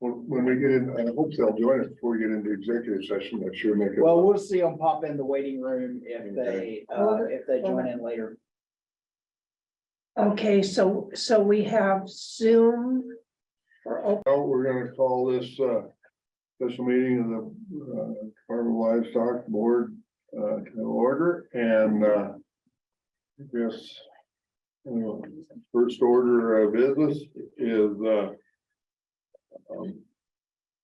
when we get in, I hope they'll join us before we get into executive session. Make sure make it. Well, we'll see them pop in the waiting room if they join in later. Okay, so we have Zoom. Now we're gonna call this special meeting of the Department of Livestock Board to order, and I guess first order of business is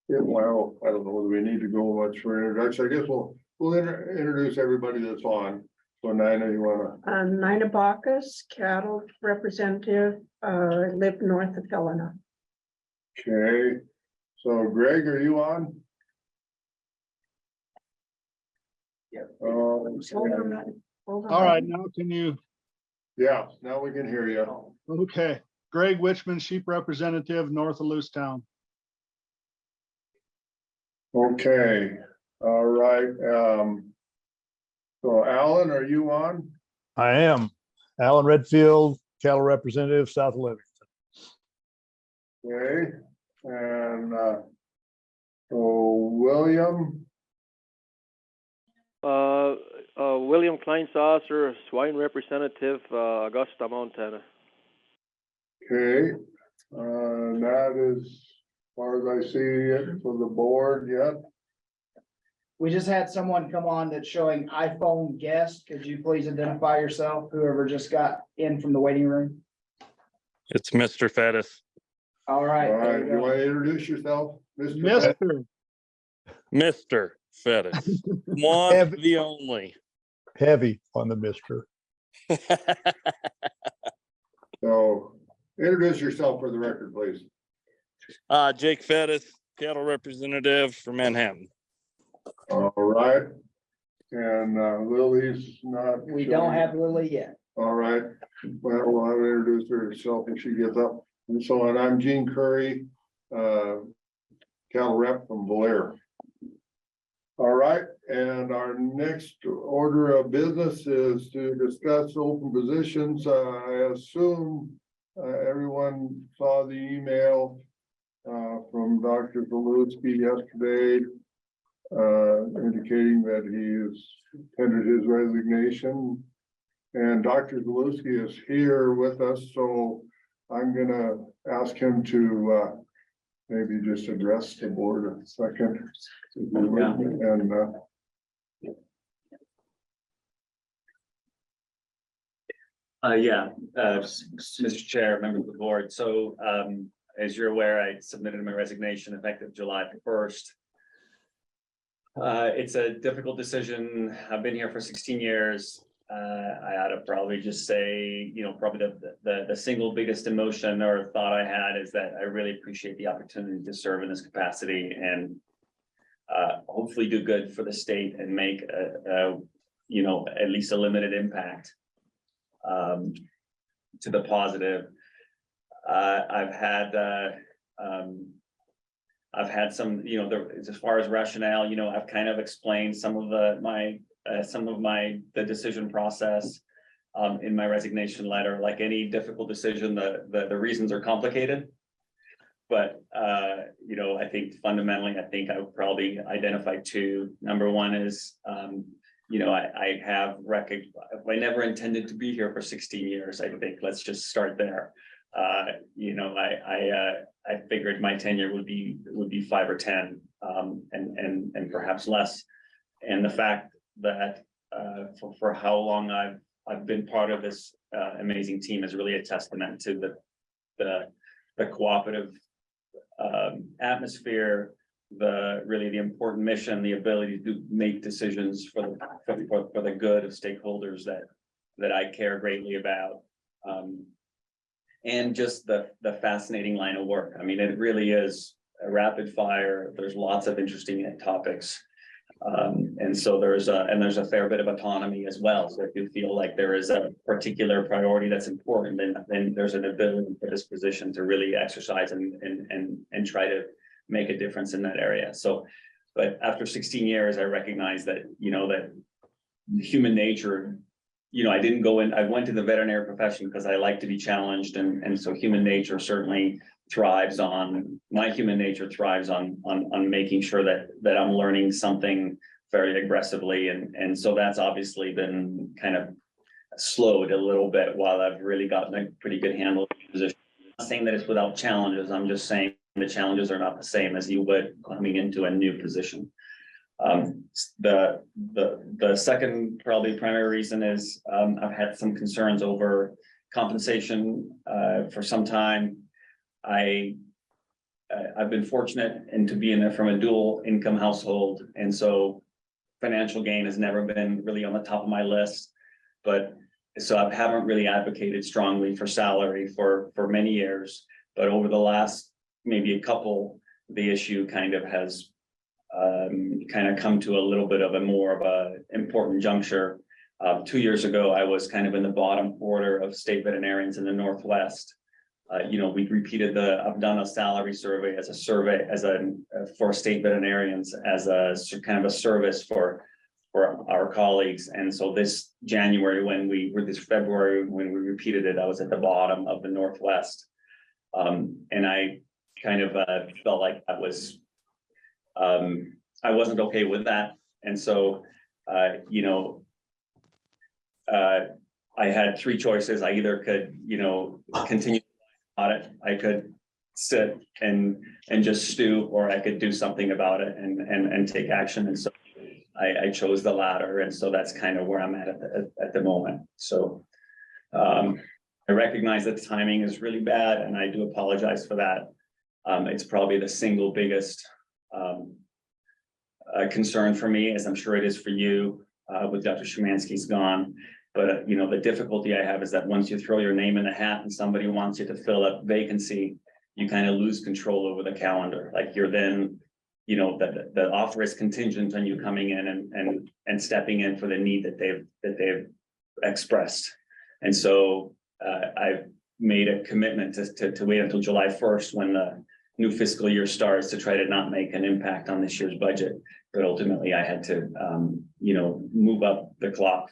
well, I don't know whether we need to go much for introduction. I guess we'll introduce everybody that's on. So Nina, you wanna? Nina Bacchus, cattle representative, live north of Helena. Okay, so Greg, are you on? Yep. Hold on. All right, now can you, Yeah, now we can hear you. okay, Greg Witchman, sheep representative, north of Lewistown. Okay, all right, so Alan, are you on? I am Alan Redfield, cattle representative, south of Livingston. Okay, and so William, William Kleinsasser, swine representative, Augusta, Montana. okay, that is, as far as I see it for the board yet. We just had someone come on that's showing iPhone guest. Could you please identify yourself, whoever just got in from the waiting room? It's Mr. Fettis. All right. All there right, you you go. want to introduce yourself? Mr. Mr. Mr. Fettis. One, Heavy. the only. Heavy on the mister. So introduce yourself for the record, please. Jake Fettis, cattle representative for Manhattan. All right, and Lily's not. We don't have Lily yet. All right, well, we'll have her introduce herself if she gets up. And so, and I'm Gene Curry, cattle rep from Blair. All right, and our next order of business is to discuss open positions. I assume everyone saw the email from Dr. Zalewski yesterday, indicating that he has tendered his resignation. And Dr. Zalewski is here with us, so I'm gonna ask him to maybe just address the board a second. And Mr. Chair, members of the board. So as you're aware, I submitted my resignation effective July 1st. It's a difficult decision. I've been here for 16 years. I ought to probably just say, probably the single biggest emotion or thought I had is that I really appreciate the opportunity to serve in this capacity and hopefully do good for the state and make at least a limited impact to the positive. I've had some, as far as rationale, I've kind of explained some of the decision process in my resignation letter. Like any difficult decision, the reasons are complicated. But I think fundamentally, I would probably identify two. Number one is, I never intended to be here for 16 years. I think let's just start there. I figured my tenure would be 5 or 10, and perhaps less. And the fact that for how long I've been part of this amazing team is really a testament to the cooperative atmosphere, the important mission, the ability to make decisions for the good of stakeholders that I care greatly about. And just the fascinating line of work. I mean, it really is a rapid fire. There's lots of interesting topics. And so there's a fair bit of autonomy as well. So if you feel like there is a particular priority that's important, then there's an ability for this position to really exercise and try to make a difference in that area. So, but after 16 years, I recognize that, that human nature, I went to the veterinary profession because I like to be challenged. And so human nature certainly thrives on, my human nature thrives on making sure that I'm learning something very aggressively. And so that's obviously been kind of slowed a little bit while I've really gotten a pretty good handle of the position. I'm not saying that it's without challenges. I'm just saying the challenges are not the same as you would coming into a new position. The second probably primary reason is I've had some concerns over compensation for some time. I've been fortunate and to be in there from a dual income household, and so financial gain has never been really on the top of my list. But so I haven't really advocated strongly for salary for many years, but over the last maybe a couple, the issue kind of has kind of come to a little bit of a more of a important juncture. 2 years ago, I was kind of in the bottom order of state veterinarians in the Northwest. We repeated I've done a salary survey for state veterinarians as a kind of a service for our colleagues. And so this February, when we repeated it, I was at the bottom of the Northwest. And I kind of felt like that was, I wasn't okay with that. And so, I had three choices. I either could, continue on it, I could sit and just stew, or I could do something about it and take action. And so I chose the latter. And so that's kind of where I'm at the moment. So I recognize that the timing is really bad, and I do apologize for that. It's probably the single biggest concern for me, as I'm sure it is for you, with Dr. Szymanski's gone. But, the difficulty I have is that once you throw your name in the hat and somebody wants you to fill a vacancy, you kind of lose control over the calendar. Like you're then, the offer is contingent on you coming in and stepping in for the need that they've expressed. And so I've made a commitment to wait until July 1st when the new fiscal year starts to try to not make an impact on this year's budget. But ultimately I had to, move up the clock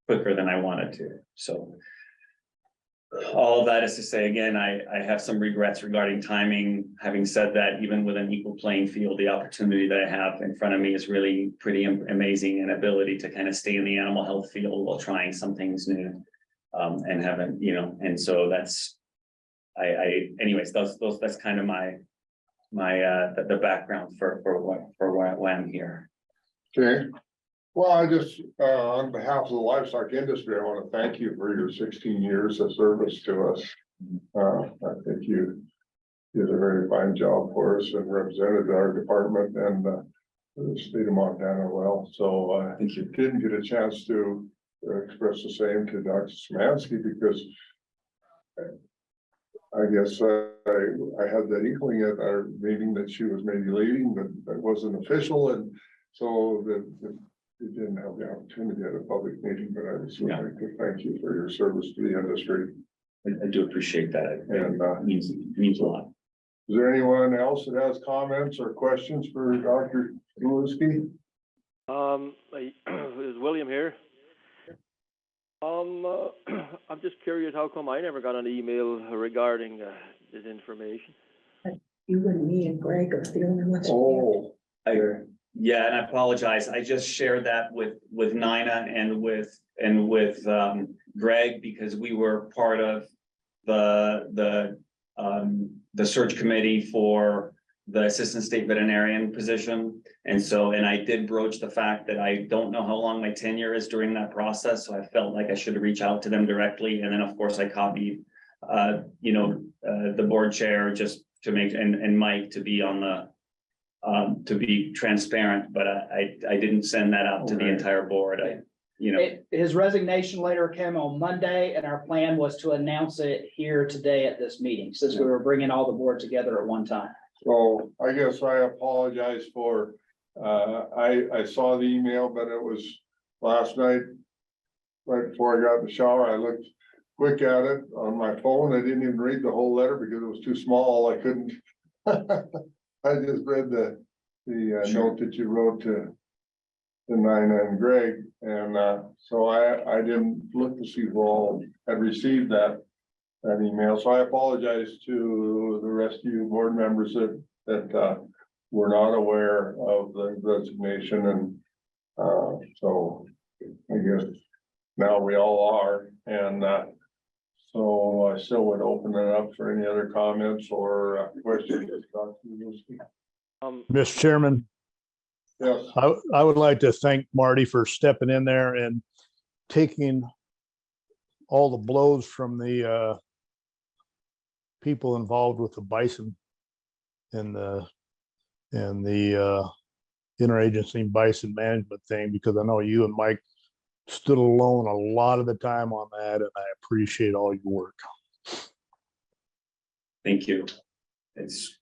quicker than I wanted to. So all of that is to say, again, I have some regrets regarding timing. Having said that, even with an equal playing field, the opportunity that I have in front of me is really pretty amazing, and ability to kind of stay in the animal health field while trying some things new. And haven't, and so that's, anyways, that's kind of the background for why I'm here. Okay. Well, I just, on behalf of the livestock industry, I want to thank you for your 16 years of service to us. I think you did a very fine job for us and represented our department and the state of Montana well. So Thank you. didn't get a chance to express the same to Dr. Szymanski, because I guess I had that inkling at our meeting that she was maybe leaving, but that wasn't official, and so it didn't have the opportunity at a public meeting. But I just would like to thank you for your service to the industry. I do appreciate that. And It means a lot. is there anyone else that has comments or questions for Dr. Lewinsky? Is William here? I'm just curious, how come I never got an email regarding this information? You and me and Greg are the only ones. Oh, Yeah, and I apologize. I just shared that with Nina and with Greg, because we were part of the search committee for the assistant state veterinarian position. And I did broach the fact that I don't know how long my tenure is during that process. So I felt like I should reach out to them directly. And then of course I copied, the board chair just to make, and Mike to be on the, to be transparent, but I didn't send that out to the entire board. His resignation letter came on Monday, and our plan was to announce it here today at this meeting, since we were bringing all the board together at one time. so I guess I apologize for, I saw the email, but it was last night, right before I got in the shower. I looked quick at it on my phone. I didn't even read the whole letter because it was too small. I couldn't. I just read the note that you wrote to Nina and Greg, and so I didn't look to see who all had received that. that email, so I apologize to the rest of you board members that were not aware of the resignation, and so I guess now we all are, and so I still would open it up for any other comments or questions. Mr. Chairman, Yes, I would like to thank Marty for stepping in there and taking all the blows from the people involved with the bison and the interagency bison management thing, because I know you and Mike stood alone a lot of the time on that, and I appreciate all your work. Thank you. It's,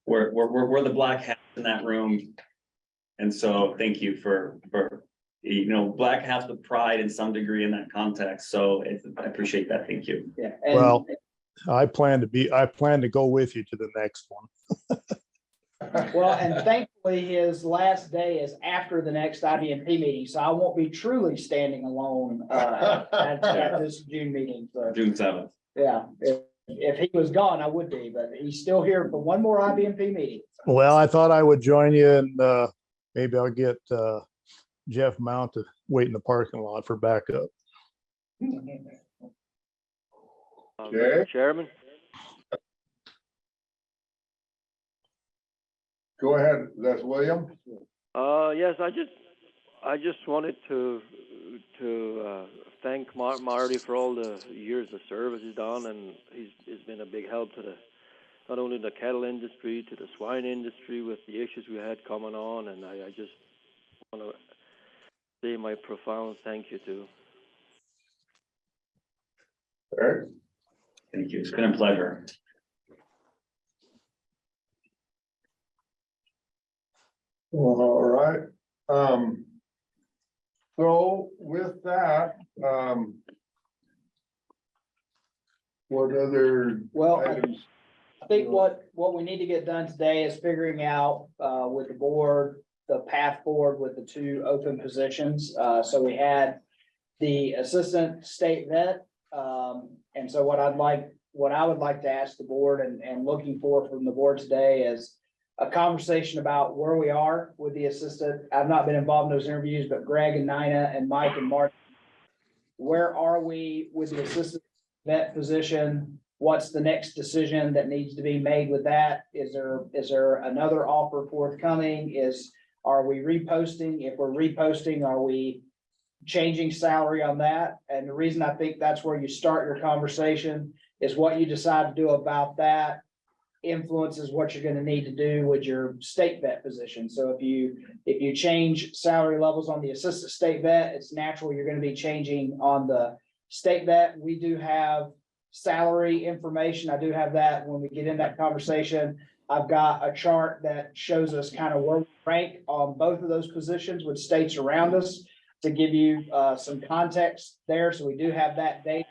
we're the black hats in that room. And so thank you for, black hats with pride in some degree in that context. So I appreciate that. Thank you. Yeah. Well, I plan to go with you to the next one. Well, and thankfully, his last day is after the next IBMP meeting, so I won't be truly standing alone at this June meeting. So, June 7th. yeah, if he was gone, I would be, but he's still here for one more IBMP meeting. Well, I thought I would join you, and maybe I'll get Jeff Mount to wait in the parking lot for backup. Okay. Mr. Chairman, Go ahead, that's William. yes, I just wanted to thank Marty for all the years of service he's done, and he's been a big help to not only the cattle industry, to the swine industry with the issues we had coming on, and I just want to say my profound thank you to. Eric? Thank you. It's been a pleasure. All right. So with that, what other Well, items? I think what we need to get done today is figuring out with the board, the path forward with the two open positions. So we had the assistant state vet. And so what I would like to ask the board and looking for from the board today is a conversation about where we are with the assistant. I've not been involved in those interviews, but Greg and Nina and Mike and Mark, where are we with the assistant vet position? What's the next decision that needs to be made with that? Is there another offer forthcoming? Are we reposting? If we're reposting, are we changing salary on that? And the reason I think that's where you start your conversation is what you decide to do about that influences what you're going to need to do with your state vet position. So if you change salary levels on the assistant state vet, it's natural you're going to be changing on the state vet. We do have salary information. I do have that when we get in that conversation. I've got a chart that shows us kind of where we rank on both of those positions with states around us to give you some context there. So we do have that data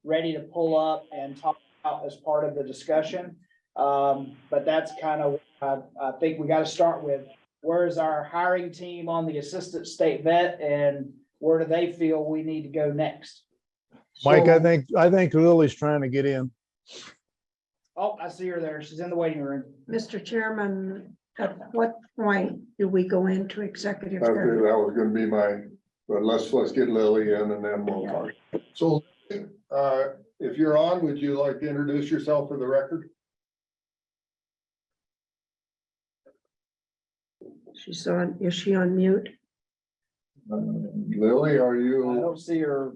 ready to pull up and talk about as part of the discussion. But that's kind of, I think we got to start with, where's our hiring team on the assistant state vet and where do they feel we need to go next? Mike, So- I think Lily's trying to get in. Oh, I see her there. She's in the waiting room. Mr. Chairman, at what point do we go into executive Okay, session? that was gonna be but let's get Lily in and then we'll talk. So, if you're on, would you like to introduce yourself for the record? Is she on mute? Lily, are I you? don't see her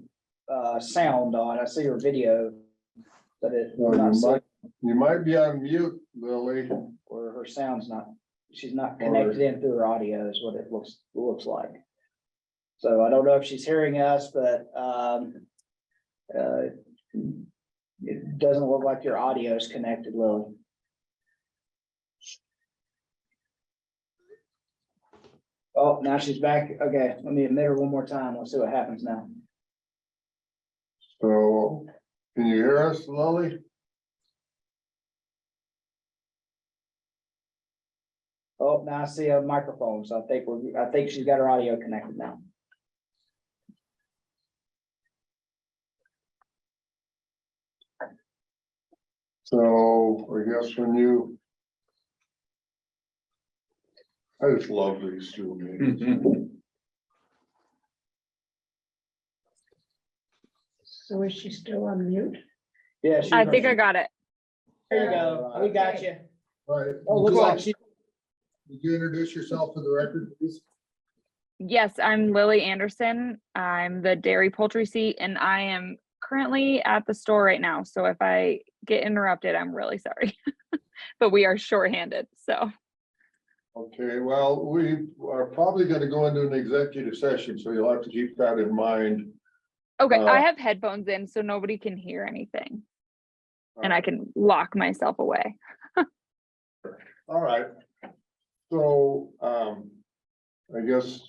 sound on. I see her video, but You might be on mute, Lily. or her sound's not, she's not connected in through her audio is what it looks like. So I don't know if she's hearing us, but it doesn't look like your audio is connected, Lily. Oh, now she's back. Okay, let me admit her one more time. Let's see what happens now. So, can you hear us, Lily? Oh, now I see a microphone, so I think she's got her audio connected now. So I guess I just love these Zoom meetings. So is she still on mute? Yeah. I think I got it. There you go. We got you. Right. Oh, looks like she, Would you introduce yourself for the record, please? Yes, I'm Lily Anderson. I'm the dairy poultry seat and I am currently at the store right now. So if I get interrupted, I'm really sorry. But we are shorthanded, so. Okay, well, we are probably gonna go into an executive session, so you'll have to keep that in mind. Okay, I Uh, have headphones in so nobody can hear anything. And I can lock myself away. All right. So, I guess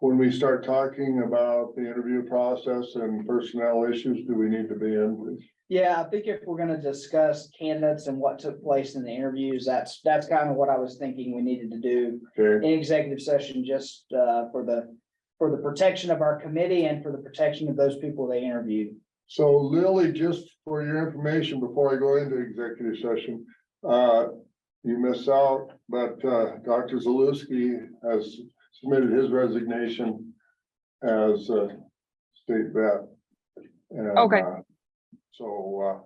when we start talking about the interview process and personnel issues, do we need to be in? yeah, I think if we're gonna discuss candidates and what took place in the interviews, that's kind of what I was thinking we needed to do Okay, in executive session, just for the protection of our committee and for the protection of those people they interviewed. so Lily, just for your information, before I go into executive session, you miss out, but, Dr. Zaluski has submitted his resignation as a state vet. And, Okay. So,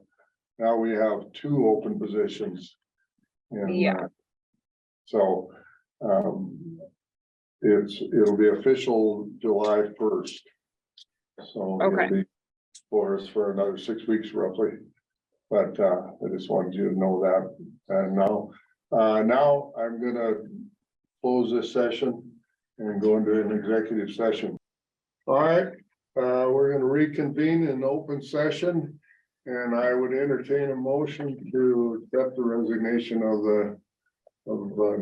now we have 2 open positions. And, Yeah. So, it'll be official July 1st. So it'll Okay. be for us for another 6 weeks roughly. But, I just wanted you to know that. And now I'm gonna close this session and go into an executive session. All right, we're gonna reconvene in open session. And I would entertain a motion to accept the resignation of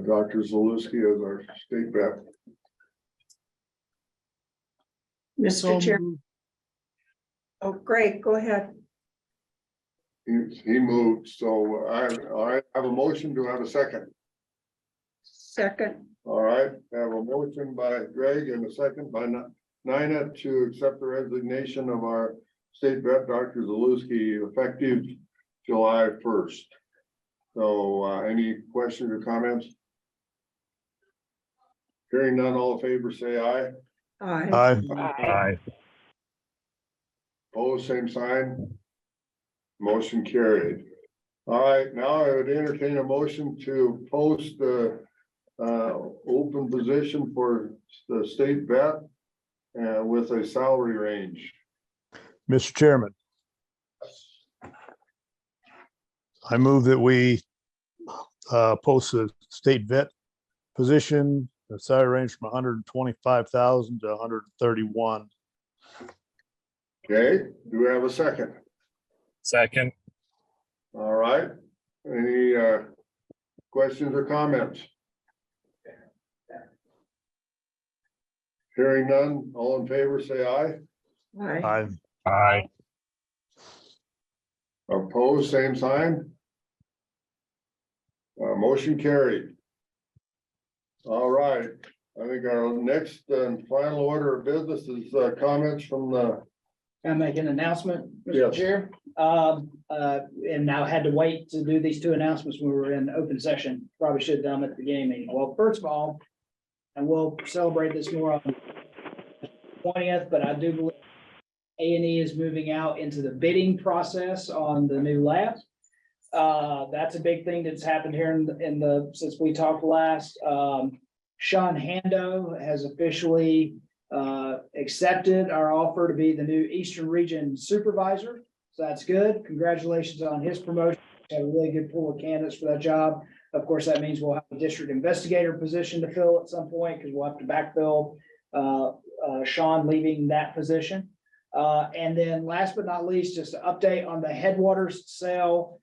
Dr. Zaluski as our state vet. Mr. Chair, oh, Greg, go ahead. He moved, so I have a motion. Do I have a second? Second, All right, I have a motion by Greg and a second by Nina to accept the resignation of our state vet, Dr. Zaluski, effective July 1st. So, any questions or comments? Hearing none, all in favor, say aye. aye. Aye. Opposed, same sign. Motion carried. All right, now I would entertain a motion to post the open position for the state vet with a salary range. Mr. Chairman, I move that we post a state vet position, the salary range from 125,000 to 131. Okay, do we have a second? Second. All right, any questions or comments? Hearing none, all in favor, say aye. Aye. Aye. Opposed, same sign. Motion carried. All right, I think our next and final order of business is comments from the. Can I make an announcement, Yes. Mr. Chair? And now had to wait to do these 2 announcements when we were in open session. Probably should have done them at the beginning meeting. Well, first of all, and we'll celebrate this more on the 20th, but I do believe A&E is moving out into the bidding process on the new lab. That's a big thing that's happened here since we talked last. Sean Hando has officially accepted our offer to be the new Eastern Region Supervisor. So that's good. Congratulations on his promotion. Had a really good pool of candidates for that job. Of course, that means we'll have a district investigator position to fill at some point because we'll have to backfill Sean leaving that position. And then last but not least, just an update on the Headwaters sale.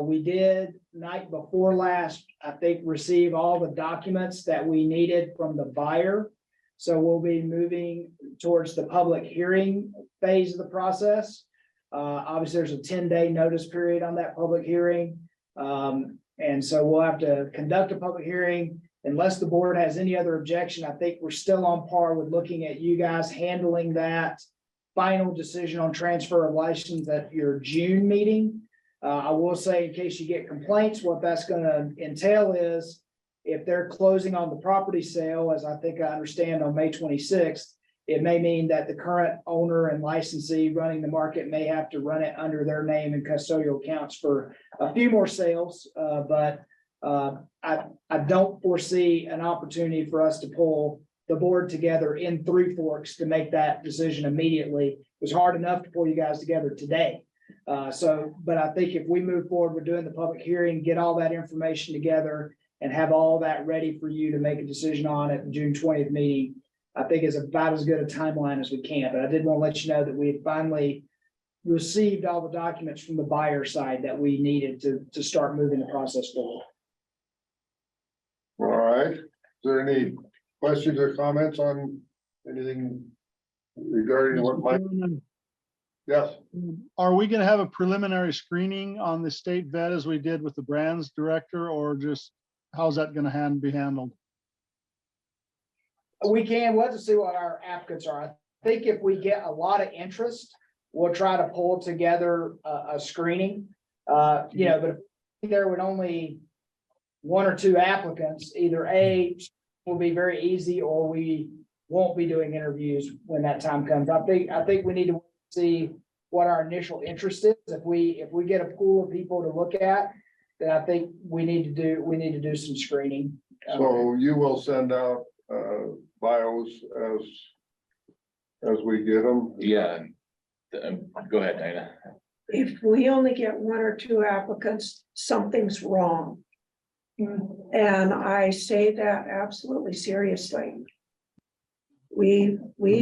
We did night before last, I think, receive all the documents that we needed from the buyer. So we'll be moving towards the public hearing phase of the process. Obviously, there's a 10-day notice period on that public hearing. And so we'll have to conduct a public hearing. Unless the board has any other objection, I think we're still on par with looking at you guys handling that final decision on transfer of license at your June meeting. I will say, in case you get complaints, what that's gonna entail is if they're closing on the property sale, as I think I understand on May 26th, it may mean that the current owner and licensee running the market may have to run it under their name and custodial accounts for a few more sales. But I don't foresee an opportunity for us to pull the board together in Three Forks to make that decision immediately. It was hard enough to pull you guys together today. But I think if we move forward, we're doing the public hearing, get all that information together and have all that ready for you to make a decision on at the June 20th meeting, I think is about as good a timeline as we can. But I did want to let you know that we had finally received all the documents from the buyer side that we needed to start moving the process forward. All right, is there any questions or comments on anything regarding what Mike? Yes, Are we gonna have a preliminary screening on the state vet as we did with the brands director, or just how's that gonna be handled? We'll have to see what our applicants are. I think if we get a lot of interest, we'll try to pull together a screening. But if there would only one or two applicants, either A will be very easy, or we won't be doing interviews when that time comes. I think we need to see what our initial interest is. If we get a pool of people to look at, then I think we need to do some screening. so you will send out bios as we get them? Yeah. Go ahead, Dinah. If we only get one or two applicants, something's wrong. And I say that absolutely seriously. We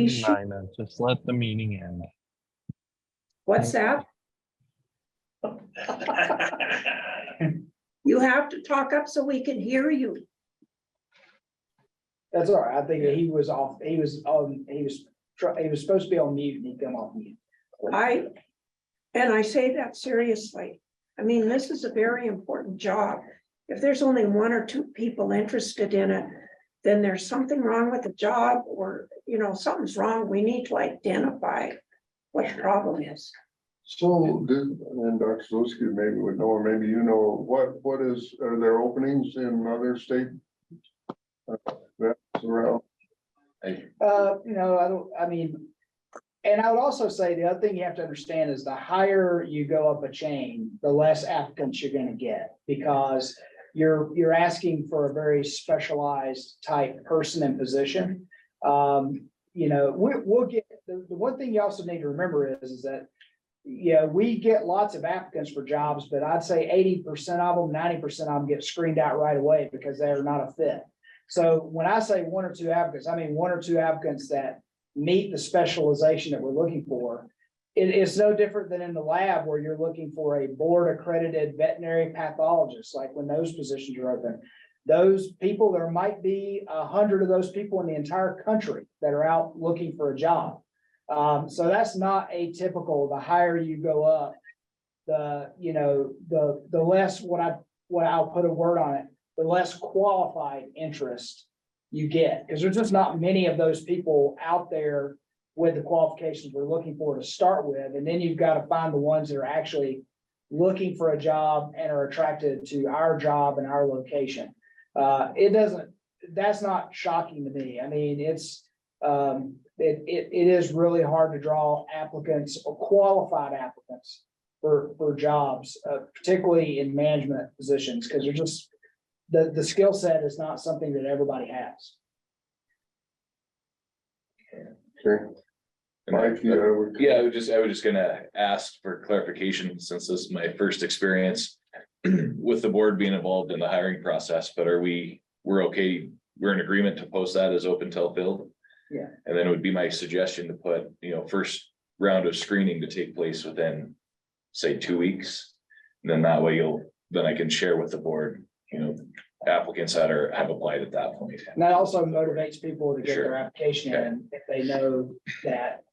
should, Dinah, just let the meeting end. what's that? You have to talk up so we can hear you. That's all right. I think he was off. He was supposed to be on mute and he'd come off mute. I say that seriously. I mean, this is a very important job. If there's only one or two people interested in it, then there's something wrong with the job, or, something's wrong. We need to identify what the problem is. So, and Dr. Zolsky maybe would know, or maybe are there openings in other state? That's around. And I would also say the other thing you have to understand is the higher you go up a chain, the less applicants you're gonna get, because you're asking for a very specialized type person and position. We'll get, the one thing you also need to remember is that, we get lots of applicants for jobs, but I'd say 80% of them, 90% of them get screened out right away because they are not a fit. So when I say one or two applicants, I mean one or two applicants that meet the specialization that we're looking for. It's no different than in the lab where you're looking for a board accredited veterinary pathologist, like when those positions are open. Those people, there might be 100 of those people in the entire country that are out looking for a job. So that's not atypical. The higher you go up, the less what I'll put a word on it, the less qualified interest you get, because there's just not many of those people out there with the qualifications we're looking for to start with. And then you've got to find the ones that are actually looking for a job and are attracted to our job and our location. That's not shocking to me. I mean, it is really hard to draw applicants or qualified applicants for jobs, particularly in management positions, because they're just, the skill set is not something that everybody has. Okay. Mike, Yeah, I was just gonna ask for clarification, since this is my first experience with the board being involved in the hiring process, but we're okay, we're in agreement to post that as open till filled? Yeah. And then it would be my suggestion to put, first round of screening to take place within, say, 2 weeks. And then that way then I can share with the board, applicants that have applied at that point. And that also motivates people to get Sure. their application in if they know that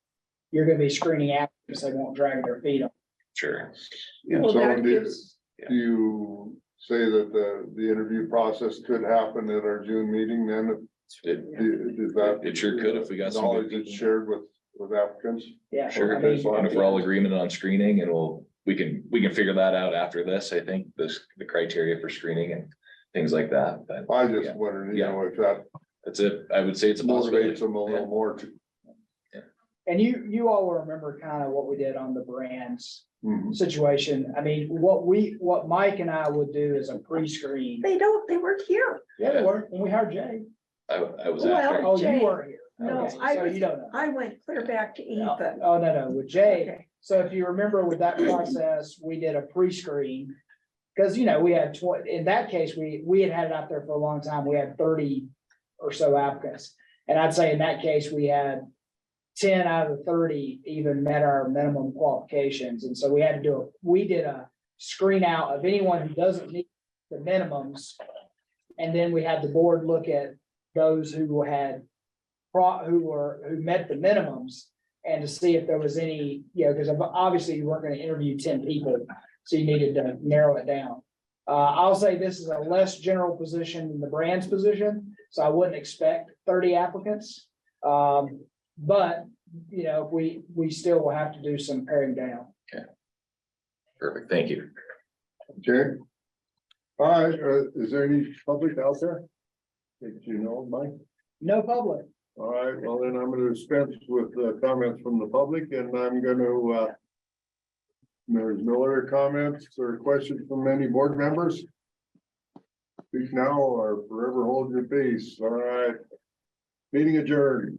you're gonna be screening applicants, they won't drag their feet on. Sure. Well, so that do gives, you say that the interview process could happen at our June meeting then? Is that It sure could if we got some good knowledge that's people. shared with with applicants. Yeah. Sure, I mean, and if we're all agreement on screening and we can figure that out after this, I think, the criteria for screening and things like that, but I just Yeah. wondered, you know, if that that's it. I would say it's a possibility. motivates them a little more to. And you all will remember kind of what we did on the brands Mhm. situation. I mean, what Mike and I would do is a pre-screen. They weren't here. Yeah, they were, when we hired Jay. I was Well, after. Oh, Jay. you weren't here. No, Okay, I so was- you don't know. I went clear back to Ethan. Oh, no, with Jay. Okay. So if you remember with that process, we did a pre-screen. Cause you know, we had in that case, we had it out there for a long time. We had 30 or so applicants. And I'd say in that case, we had 10 out of the 30 even met our minimum qualifications. And so we did a screen out of anyone who doesn't meet the minimums. And then we had the board look at those who met the minimums and to see if there was any, because obviously you weren't going to interview 10 people. So you needed to narrow it down. I'll say this is a less general position than the brands position, so I wouldn't expect 30 applicants. But, we still will have to do some paring down. Perfect, thank you. Okay. All right, is there any public out there? That you know, Mike? No public. All right, well then I'm gonna dispense with the comments from the public and I'm gonna, there's no other comments or questions from any board members? Speak now or forever hold your peace. All right. Meeting adjourned.